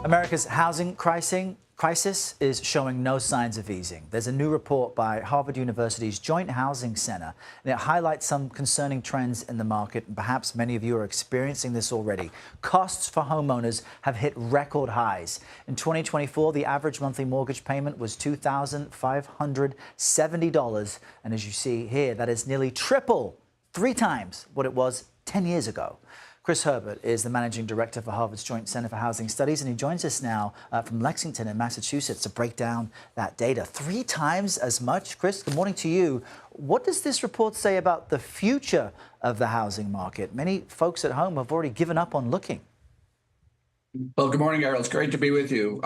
America's housing crisis is showing no signs of easing. There's a new report by Harvard University's Joint Housing Center, and it highlights some concerning trends in the market, and perhaps many of you are experiencing this already. Costs for homeowners have hit record highs. In 2024, the average monthly mortgage payment was $2,570, and as you see here, that is nearly triple, 3 times what it was 10 years ago. Chris Herbert is the Managing Director for Harvard's Joint Center for Housing Studies, and he joins us now from Lexington in Massachusetts to break down that data. 3 times as much. Chris, good morning to you. What does this report say about the future of the housing market? Many folks at home have already given up on looking. Well, good morning, Errol. It's great to be with you.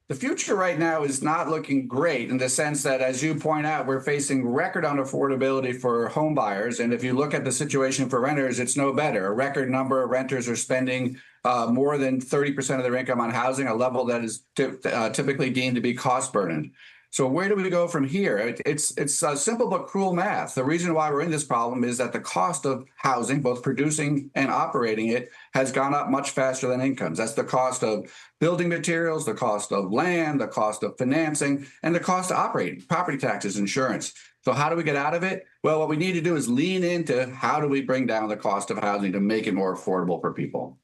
The future right now is not looking great in the sense that, as you point out, we're facing record unaffordability for home buyers. And if you look at the situation for renters, it's no better. A record number of renters are spending more than 30% of their income on housing, a level that is typically deemed to be cost burdened. So where do we go from here? It's simple but cruel math. The reason why we're in this problem is that the cost of housing, both producing and operating it, has gone up much faster than incomes. That's the cost of building materials, the cost of land, the cost of financing, and the cost of operating, property taxes, insurance. So how do we get out of it? Well, what we need to do is lean into how do we bring down the cost of housing to make it more affordable for people.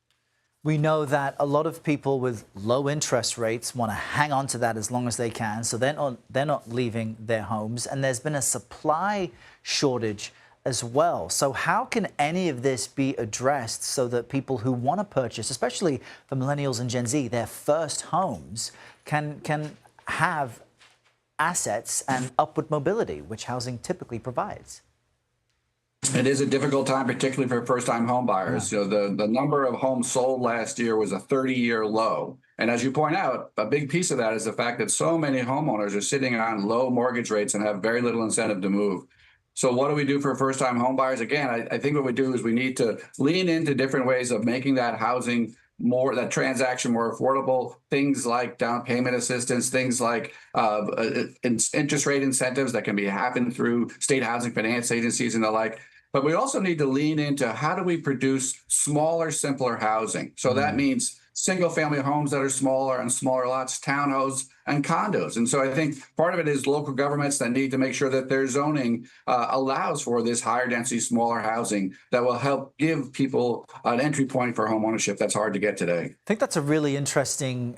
We know that a lot of people with low interest rates want to hang on to that as long as they can, so they're not leaving their homes, and there's been a supply shortage as well. So how can any of this be addressed so that people who want to purchase, especially for millennials and Gen Z, their first homes, can have assets and upward mobility, which housing typically provides? It is a difficult time, particularly for first-time home buyers. Yeah. The number of homes sold last year was a 30-year low. And as you point out, a big piece of that is the fact that so many homeowners are sitting on low mortgage rates and have very little incentive to move. So what do we do for first-time home buyers? Again, I think what we do is we need to lean into different ways of making that housing that transaction more affordable, things like down payment assistance, things like interest rate incentives that can happen through state housing finance agencies and the like. But we also need to lean into how do we produce smaller, simpler housing. So that means single-family homes that are smaller and smaller lots, townhouses, and condos. And so I think part of it is local governments that need to make sure that their zoning allows for this higher density, smaller housing that will help give people an entry point for home ownership that's hard to get today. I think that's a really interesting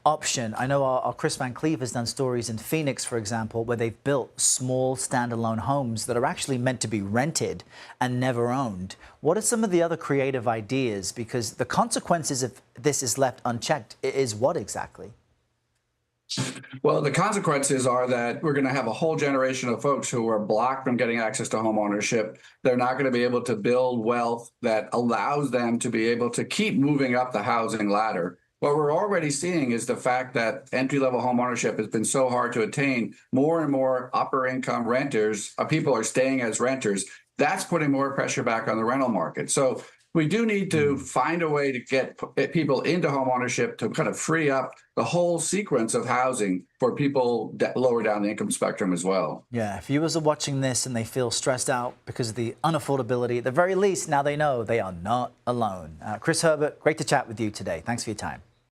option. I know our Chris Van Cleave has done stories in Phoenix, for example, where they've built small standalone homes that are actually meant to be rented and never owned. What are some of the other creative ideas? Because the consequences if this is left unchecked is what exactly? Well, the consequences are that we're going to have a whole generation of folks who are blocked from getting access to home ownership. They're not going to be able to build wealth that allows them to be able to keep moving up the housing ladder. What we're already seeing is the fact that entry-level home ownership has been so hard to attain. More and more upper-income renters, people are staying as renters. That's putting more pressure back on the rental market. So we do need to find a way to get people into home ownership to kind of free up the whole sequence of housing for people lower down the income spectrum as well. Yeah, if viewers are watching this and they feel stressed out because of the unaffordability, at the very least, now they know they are not alone. Chris Herbert, great to chat with you today. Thanks for your time.